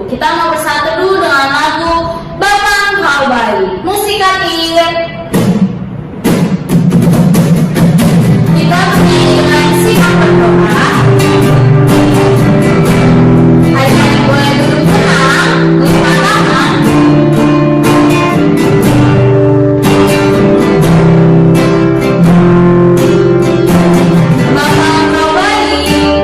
Kita mau bersatu dulu dengan lagu Bapa Engkau Baik. Musik Katir. Kita bernyanyi dengan sikap berdoa. Adik-adik boleh duduk tenang, lipat tangan. Bapa Engkau baik.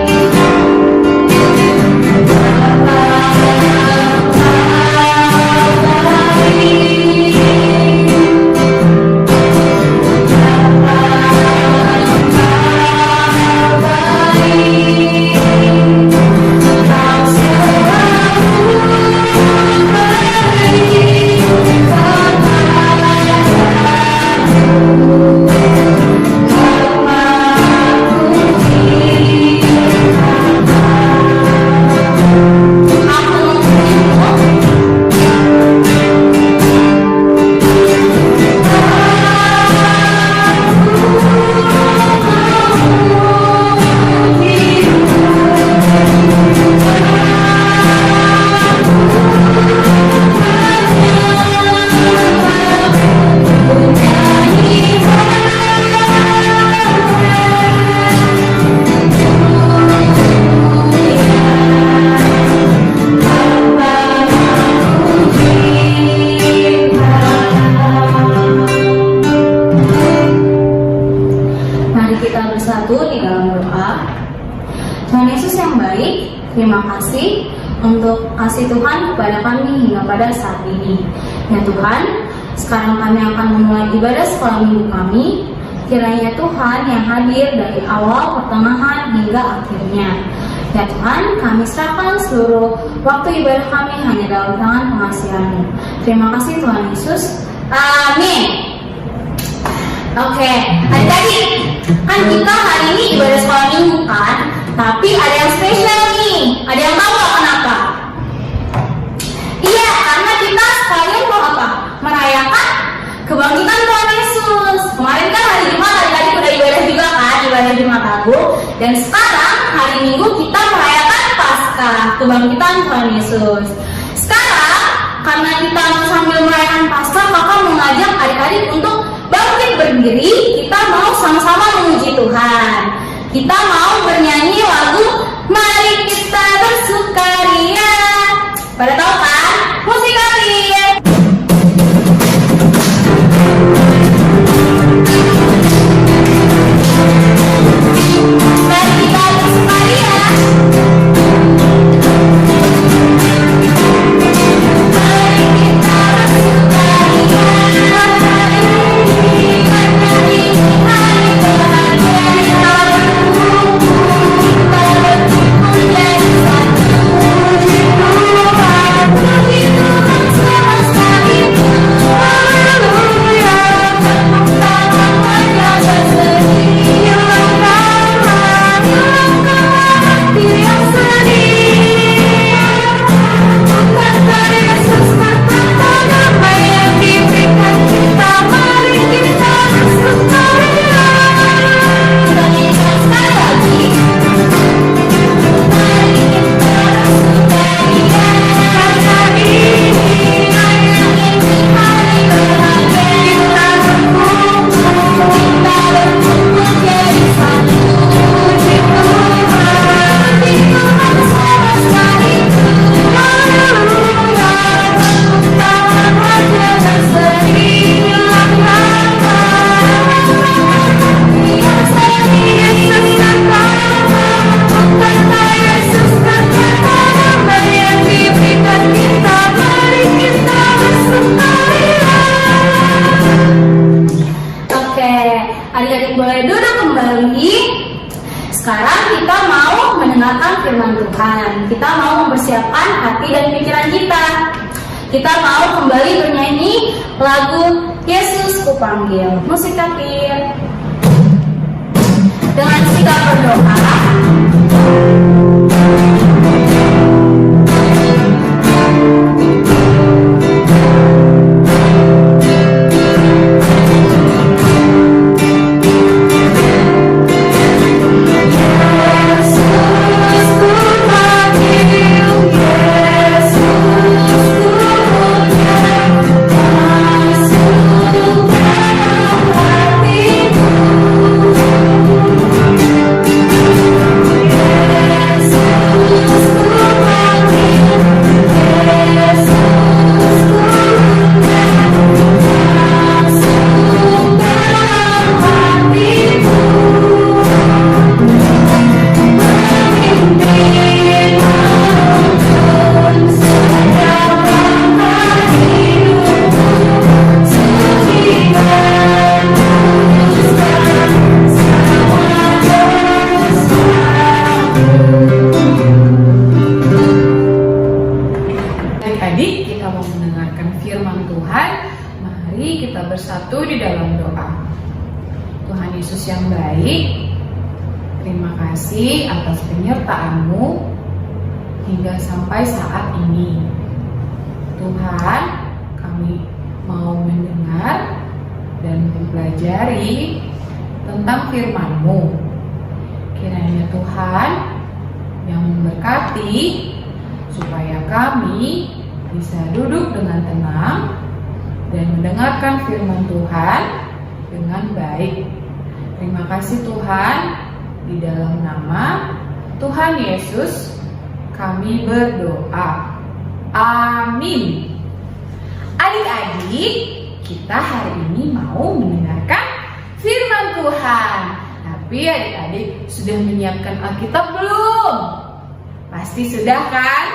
Terima kasih untuk kasih Tuhan kepada kami hingga pada saat ini. Ya Tuhan, sekarang kami akan memulai ibadah sekolah minggu kami. Kiranya Tuhan yang hadir dari awal, pertengahan, hingga akhirnya. Ya Tuhan, kami serahkan seluruh waktu ibadah kami hanya dalam tangan pengasihan-Mu. Terima kasih Tuhan Yesus. Amin. Oke, adik-adik, kan kita hari ini ibadah sekolah minggu kan? Tapi ada yang spesial nih. Ada yang tahu nggak kenapa? Iya, karena kita sekalian mau apa? Merayakan kebangkitan Tuhan Yesus. Kemarin kan hari Jumat, adik-adik udah ibadah juga kan? Ibadah Jumat Agung. Dan sekarang hari Minggu kita merayakan Paskah, kebangkitan Tuhan Yesus. Sekarang karena kita sambil merayakan Paskah, kakak mengajak adik-adik untuk bangkit berdiri. Kita mau sama-sama memuji Tuhan. Kita mau bernyanyi lagu Mari Kita Bersukaria. Pada tahu kan? Musik Katir. Mari kita bersukaria. Mari kita bersukaria. Adik-adik boleh duduk kembali. Sekarang kita mau mendengarkan firman Tuhan. Kita mau mempersiapkan hati dan pikiran kita. Kita mau kembali bernyanyi lagu Yesus Kupanggil. Musik Katir. Dengan sikap berdoa. Yesus kita bersatu di dalam doa. Tuhan Yesus yang baik, terima kasih atas penyertaan-Mu hingga sampai saat ini. Tuhan, kami mau mendengar dan mempelajari tentang firman-Mu. Kiranya Tuhan yang memberkati supaya kami bisa duduk dengan tenang dan mendengarkan firman Tuhan dengan baik. Terima kasih Tuhan, di dalam nama Tuhan Yesus kami berdoa. Amin. Adik-adik, kita hari ini mau mendengarkan firman Tuhan. Tapi adik-adik sudah menyiapkan Alkitab belum? Pasti sudah kan?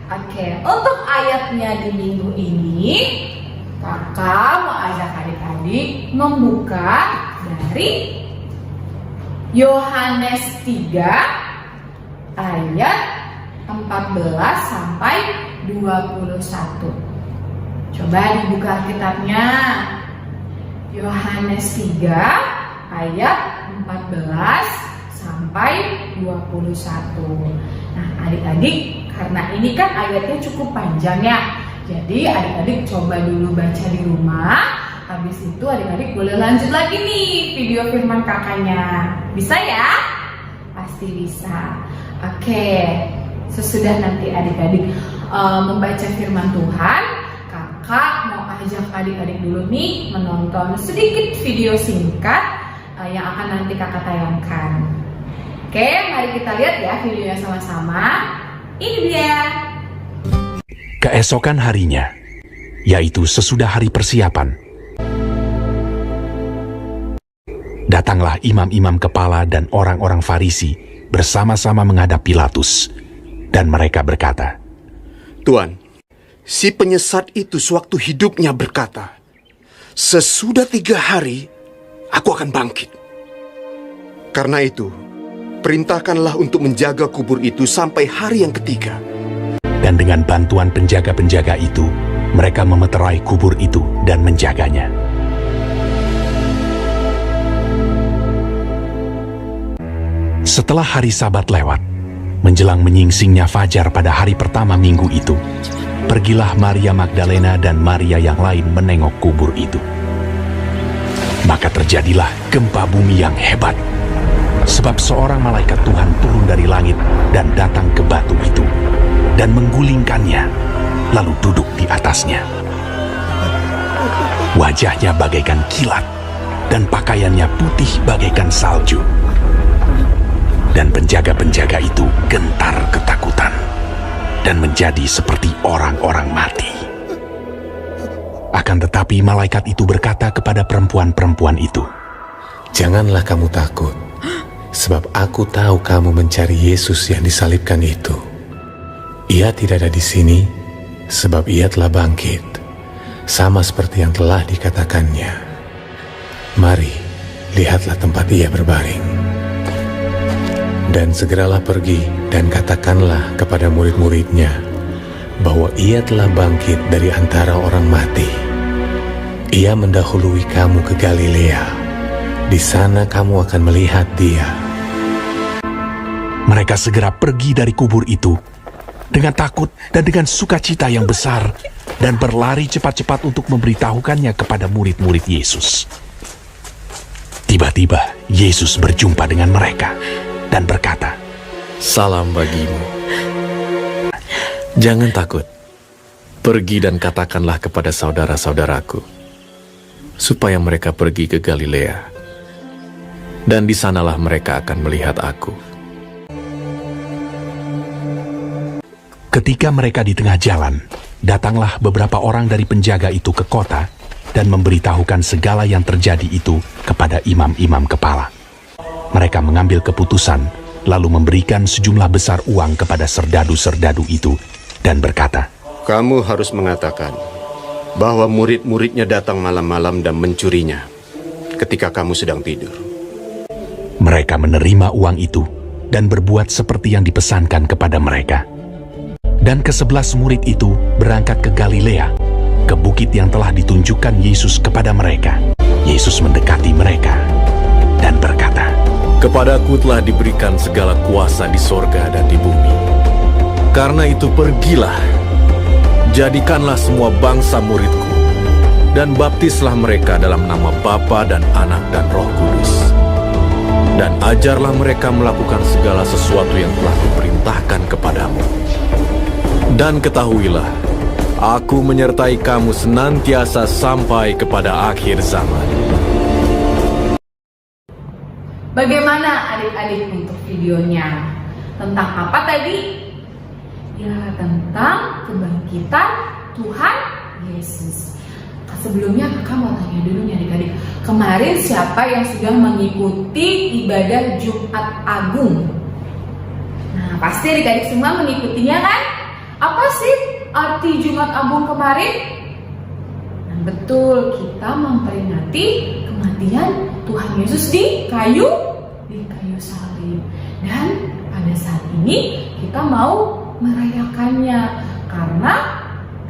Oke, untuk ayatnya di minggu ini, kakak mau ajak adik-adik membuka dari Yohanes 3 ayat 14 sampai 21. Coba dibuka Alkitabnya. Yohanes 3 ayat 14 sampai 21. Nah, adik-adik, karena ini kan ayatnya cukup panjang ya. Jadi adik-adik coba dulu baca di rumah. Habis itu adik-adik boleh lanjut lagi nih video firman kakaknya. Bisa ya? Pasti bisa. Oke, sesudah nanti adik-adik membaca firman Tuhan, kakak mau ajak adik-adik dulu nih menonton sedikit video singkat yang akan nanti kakak tayangkan. Oke, mari kita lihat ya videonya sama-sama. Ini dia. Keesokan harinya, yaitu sesudah hari persiapan, datanglah imam-imam kepala dan orang-orang Farisi bersama-sama menghadap Pilatus, dan mereka berkata, Tuan, si penyesat itu sewaktu hidupnya berkata, sesudah 3 hari, aku akan bangkit. Karena itu, perintahkanlah untuk menjaga kubur itu sampai hari yang ketiga. Dan dengan bantuan penjaga-penjaga itu, mereka memeterai kubur itu dan menjaganya. Setelah hari Sabat lewat, menjelang menyingsingnya fajar pada hari pertama minggu itu, pergilah Maria Magdalena dan Maria yang lain menengok kubur itu. Maka terjadilah gempa bumi yang hebat, sebab seorang malaikat Tuhan turun dari langit dan datang ke batu itu, dan menggulingkannya, lalu duduk di atasnya. Wajahnya bagaikan kilat, dan pakaiannya putih bagaikan salju. Dan penjaga-penjaga itu gentar ketakutan, dan menjadi seperti orang-orang mati. Akan tetapi malaikat itu berkata kepada perempuan-perempuan itu, Janganlah kamu takut, sebab aku tahu kamu mencari Yesus yang disalibkan itu. Ia tidak ada di sini, sebab ia telah bangkit, sama seperti yang telah dikatakannya. Mari, lihatlah tempat ia berbaring. Dan segeralah pergi dan katakanlah kepada murid-muridnya bahwa ia telah bangkit dari antara orang mati. Ia mendahului kamu ke Galilea. Di sana kamu akan melihat dia. mereka segera pergi dari kubur itu dengan takut dan dengan sukacita yang besar, dan berlari cepat-cepat untuk memberitahukannya kepada murid-murid Yesus. Tiba-tiba Yesus berjumpa dengan mereka dan berkata, Salam bagimu. Jangan takut. Pergi dan katakanlah kepada saudara-saudaraku, supaya mereka pergi ke Galilea, dan di sanalah mereka akan melihat aku. Ketika mereka di tengah jalan, datanglah beberapa orang dari penjaga itu ke kota dan memberitahukan segala yang terjadi itu kepada imam-imam kepala. Mereka mengambil keputusan, lalu memberikan sejumlah besar uang kepada serdadu-serdadu itu dan berkata, Kamu harus mengatakan bahwa murid-muridnya datang malam-malam dan mencurinya ketika kamu sedang tidur. Mereka menerima uang itu dan berbuat seperti yang dipesankan kepada mereka. Dan ke-11 murid itu berangkat ke Galilea, ke bukit yang telah ditunjukkan Yesus kepada mereka. Yesus mendekati mereka dan berkata, Kepadaku telah diberikan segala kuasa di sorga dan di bumi. Karena itu pergilah, jadikanlah semua bangsa muridku, dan baptislah mereka dalam nama Bapa dan Anak dan Roh Kudus. Dan ajarlah mereka melakukan segala sesuatu yang telah kuperintahkan kepadamu. Dan ketahuilah, aku menyertai kamu senantiasa sampai kepada akhir zaman. Bagaimana adik-adik untuk videonya? Tentang apa tadi? Ya, tentang kebangkitan Tuhan Yesus. Sebelumnya kakak mau tanya dulu nih adik-adik. Kemarin siapa yang sudah mengikuti ibadah Jumat Agung? Nah, pasti adik-adik semua mengikutinya kan? Apa sih arti Jumat Agung kemarin? Nah, betul, kita memperingati kematian Tuhan Yesus di kayu salib. Dan pada saat ini kita mau merayakannya karena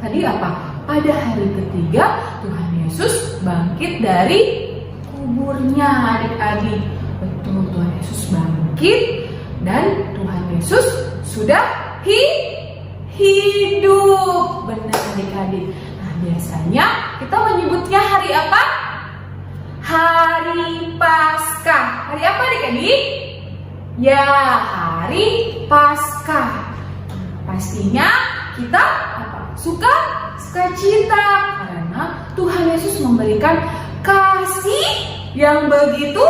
tadi apa? Pada hari ketiga Tuhan Yesus bangkit dari kuburnya adik-adik. Betul, Tuhan Yesus bangkit dan Tuhan Yesus sudah hidup. Benar adik-adik. Nah, biasanya kita menyebutnya hari apa? Hari Paskah. Hari apa adik-adik? Ya, hari Paskah. Pastinya kita apa? Sukacita karena Tuhan Yesus memberikan kasih yang begitu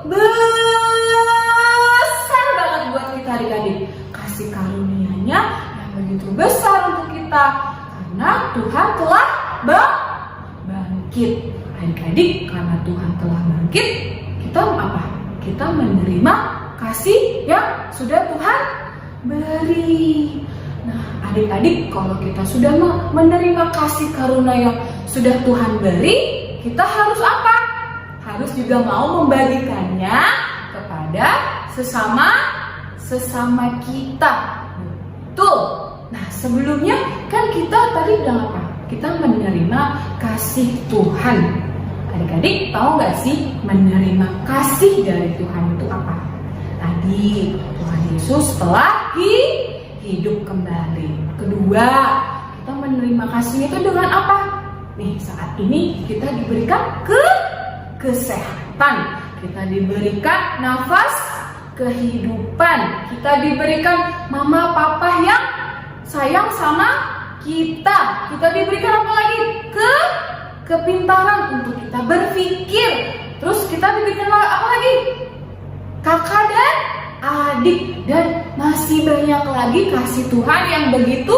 besar banget buat kita adik-adik. Kasih karunia-Nya yang begitu besar untuk kita karena Tuhan telah bangkit. Adik-adik, karena Tuhan telah bangkit, kita apa? Kita menerima kasih yang sudah Tuhan beri. Nah, adik-adik, kalau kita sudah menerima kasih karunia yang sudah Tuhan beri, kita harus apa? Harus juga mau membagikannya kepada sesama kita. Betul. Nah, sebelumnya kan kita tadi bilang apa? Kita menerima kasih Tuhan. Adik-adik tahu nggak sih menerima kasih dari Tuhan itu apa? Tadi Tuhan Yesus telah hidup kembali. Kedua, kita menerima kasih itu dengan apa? Nih, saat ini kita diberikan kesehatan, kita diberikan nafas kehidupan, kita diberikan mama papa yang sayang sama kita. Kita diberikan apa lagi? Kepintaran untuk kita berpikir. Terus kita diberikan apa lagi? Kakak dan adik, dan masih banyak lagi kasih Tuhan yang begitu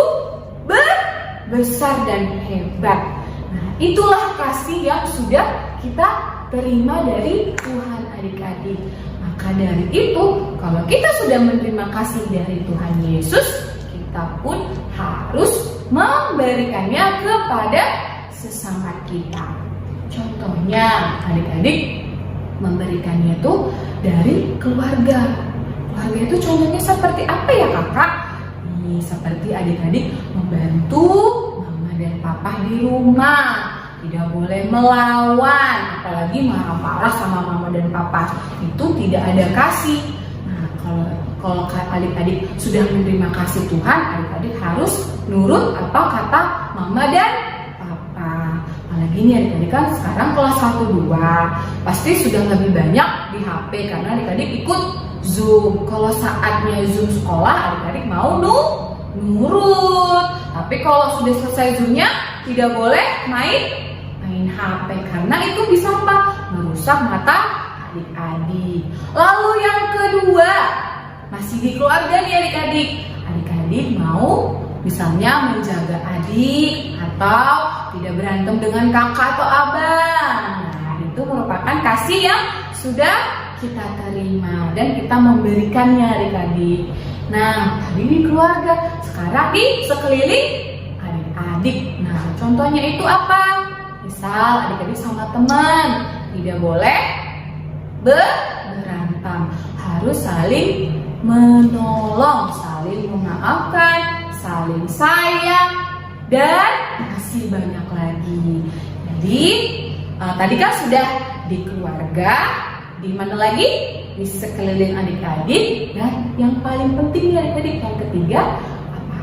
besar dan hebat. Nah, itulah kasih yang sudah kita terima dari Tuhan adik-adik. Maka dari itu, kalau kita sudah menerima kasih dari Tuhan Yesus, kita pun harus memberikannya kepada sesama kita. Contohnya, adik-adik memberikannya itu dari keluarga. Keluarga itu contohnya seperti apa ya kakak? Nih, seperti adik-adik membantu mama dan papa di rumah. Tidak boleh melawan, apalagi marah-marah sama mama dan papa. Itu tidak ada kasih. Nah, kalau adik-adik sudah menerima kasih Tuhan, adik-adik harus nurut apa kata mama dan papa. Apalagi nih adik-adik kan sekarang kelas 1-2, pasti sudah lebih banyak di HP karena adik-adik ikut Zoom. Kalau saatnya Zoom sekolah, adik-adik mau nurut. Tapi kalau sudah selesai Zoom-nya, tidak boleh main HP karena itu bisa apa? Merusak mata adik-adik. Lalu yang kedua, masih di keluarga nih adik-adik. Adik-adik mau misalnya menjaga adik atau tidak berantem dengan kakak atau abang. Nah, itu merupakan kasih yang sudah kita terima dan kita memberikannya adik-adik. Nah, tadi di keluarga, sekarang di sekeliling adik-adik. Nah, contohnya itu apa? Misal adik-adik sama teman, tidak boleh berantem, harus saling menolong, saling memaafkan, saling sayang, dan masih banyak lagi. Jadi tadi kan sudah di keluarga, di mana lagi? Di sekeliling adik-adik, dan yang paling penting adik-adik yang ketiga apa?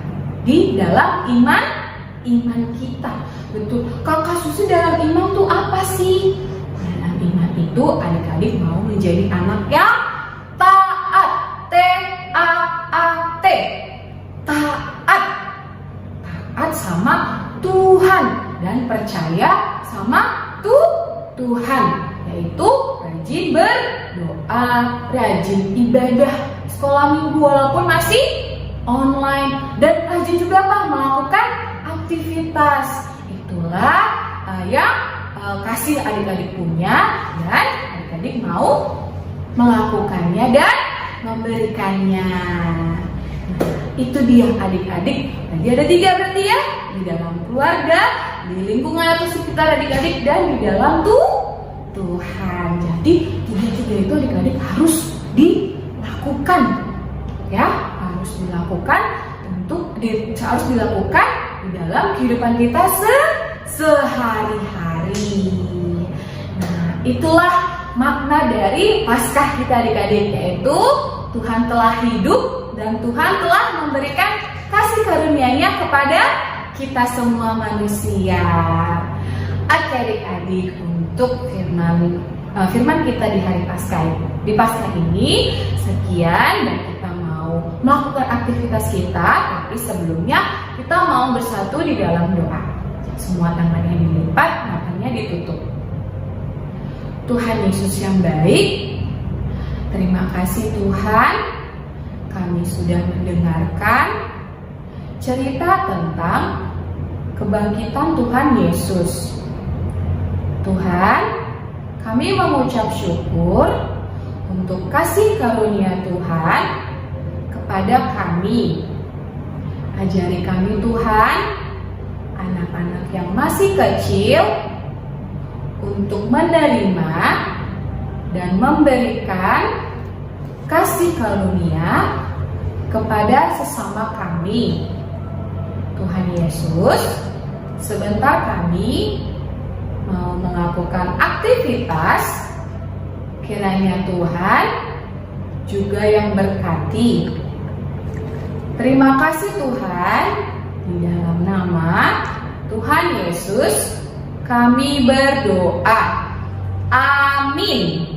Di dalam iman kita. Betul. Kakak Susi, dalam iman tuh apa sih? Dalam iman itu adik-adik mau menjadi anak yang taat. T-A-A-T. Taat. Taat sama Tuhan dan percaya sama Tuhan, yaitu rajin berdoa, rajin ibadah, sekolah minggu walaupun masih online, dan rajin juga apa? Melakukan aktivitas. Itulah yang kasih adik-adik punya, dan adik-adik mau melakukannya dan memberikannya. Itu dia adik-adik. Tadi ada 3 berarti ya, di dalam keluarga, di lingkungan atau sekitar adik-adik, dan di dalam Tuhan. Jadi 3 itu adik-adik harus dilakukan, ya, harus dilakukan harus dilakukan di dalam kehidupan kita sehari-hari. Nah, itulah makna dari Paskah kita adik-adik, yaitu Tuhan telah hidup dan Tuhan telah memberikan kasih karunia-Nya kepada kita semua manusia. Oke adik-adik, untuk firman kita di hari Paskah, di Paskah ini sekian, dan kita mau melakukan aktivitas kita, tapi sebelumnya kita mau bersatu di dalam doa. Semua tangannya dilipat, matanya ditutup. Tuhan Yesus yang baik, terima kasih Tuhan, kami sudah mendengarkan cerita tentang kebangkitan Tuhan Yesus. Tuhan, kami mengucap syukur untuk kasih karunia Tuhan kepada kami. Ajari kami Tuhan, anak-anak yang masih kecil, untuk menerima dan memberikan kasih karunia kepada sesama kami. Tuhan Yesus, sebentar kami mau melakukan aktivitas, kiranya Tuhan juga yang berkati. Terima kasih Tuhan, di dalam nama Tuhan Yesus kami berdoa. Amin.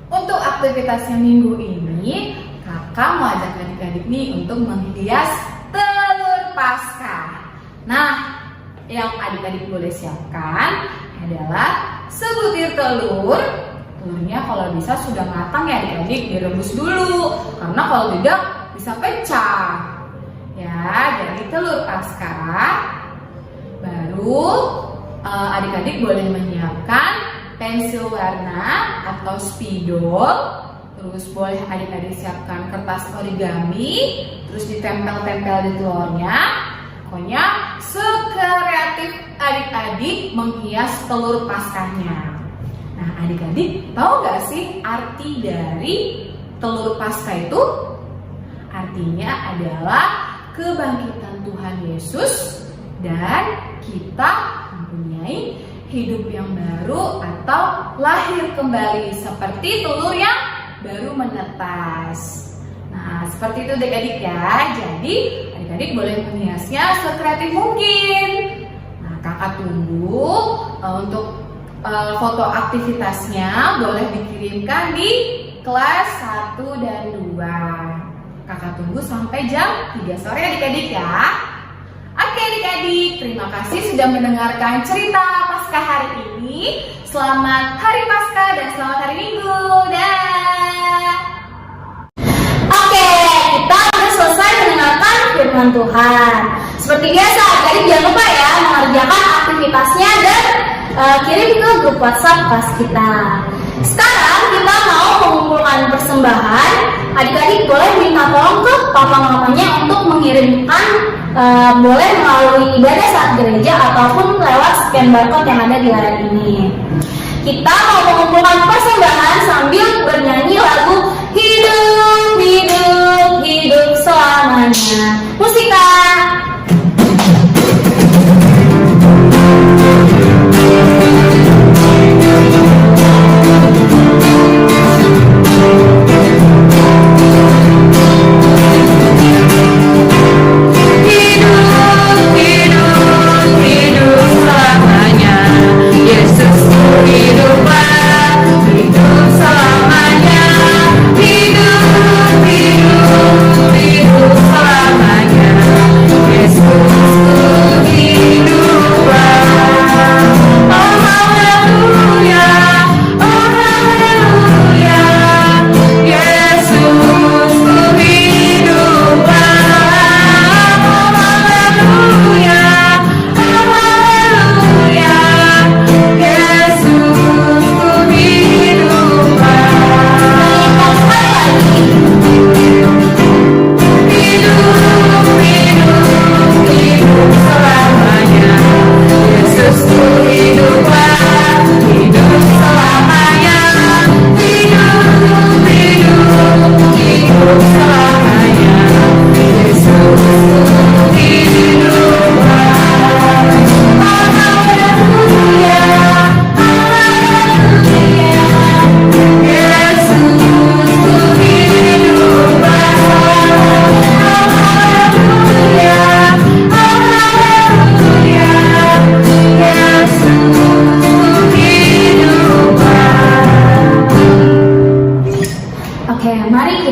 Untuk aktivitasnya minggu ini, kakak mau ajak adik-adik nih untuk menghias telur Paskah. Nah, yang adik-adik boleh siapkan adalah sebutir telur. Telurnya kalau bisa sudah matang ya adik-adik, direbus dulu, karena kalau tidak bisa pecah. Ya, jadi telur Paskah. Baru adik-adik boleh menyiapkan pensil warna atau spidol. Terus boleh adik-adik siapkan kertas origami, terus ditempel-tempel di telurnya. Pokoknya sekreatif adik-adik menghias telur Paskahnya. Nah, adik-adik tahu gak sih arti dari telur Paskah itu? Artinya adalah kebangkitan Tuhan Yesus dan kita mempunyai hidup yang baru atau lahir kembali seperti telur yang baru menetas. Nah, seperti itu adik-adik ya. Jadi adik-adik boleh menghiasnya sekreatif mungkin. Nah, kakak tunggu untuk foto aktivitasnya boleh dikirimkan di kelas 1 dan 2. Kakak tunggu sampai jam 3 sore adik-adik ya. Oke adik-adik, terima kasih sudah mendengarkan cerita Paskah hari ini. Selamat Hari Paskah dan selamat hari Minggu. Dah. Oke, kita sudah selesai mendengarkan firman Tuhan. Seperti biasa, adik-adik jangan lupa ya mengerjakan aktivitasnya dan kirim ke grup WhatsApp kelas kita. Sekarang kita mau mengumpulkan persembahan. Adik-adik boleh minta tolong ke papa-mamanya untuk mengirimkan, boleh melalui ibadah saat gereja ataupun lewat scan barcode yang ada di layar ini. Kita mau mengumpulkan persembahan sambil bernyanyi lagu Hidup, hidup, hidup selamanya. Musika.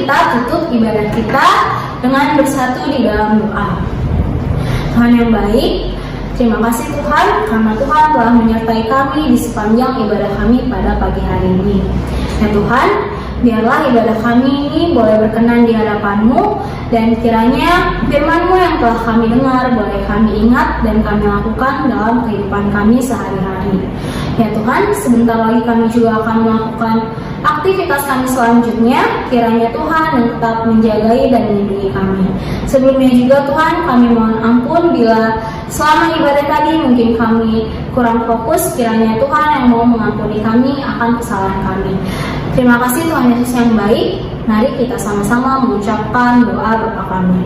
kita tutup ibadah kita dengan bersatu di dalam doa. Tuhan yang baik, terima kasih Tuhan karena Tuhan telah menyertai kami di sepanjang ibadah kami pada pagi hari ini. Ya Tuhan, biarlah ibadah kami ini boleh berkenan di hadapan-Mu, dan kiranya firman-Mu yang telah kami dengar boleh kami ingat dan kami lakukan dalam kehidupan kami sehari-hari. Ya Tuhan, sebentar lagi kami juga akan melakukan aktivitas kami selanjutnya. Kiranya Tuhan yang tetap menjagai dan melindungi kami. Sebelumnya juga Tuhan, kami mohon ampun bila selama ibadah tadi mungkin kami kurang fokus. Kiranya Tuhan yang mau mengampuni kami akan kesalahan kami. Terima kasih Tuhan Yesus yang baik. Mari kita sama-sama mengucapkan doa Bapa kami.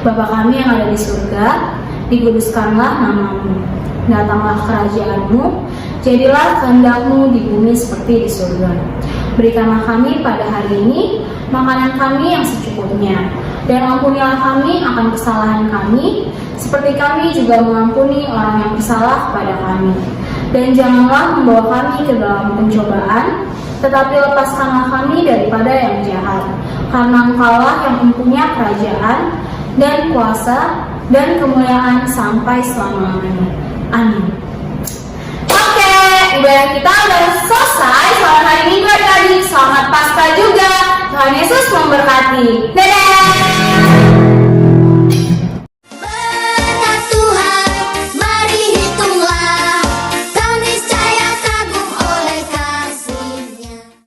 Bapa kami yang ada di surga, dikuduskanlah nama-Mu. Datanglah kerajaan-Mu, jadilah kehendak-Mu di bumi seperti di surga. Berikanlah kami pada hari ini makanan kami yang secukupnya, dan ampunilah kami akan kesalahan kami, seperti kami juga mengampuni orang yang bersalah pada kami. Dan janganlah membawa kami ke dalam pencobaan, tetapi lepaskanlah kami daripada yang jahat. Karena Engkaulah yang mempunyai kerajaan dan kuasa dan kemuliaan sampai selama-lamanya. Amin. Oke, ibadah kita sudah selesai. Selamat hari Minggu adik-adik. Selamat Paskah juga. Tuhan Yesus memberkati.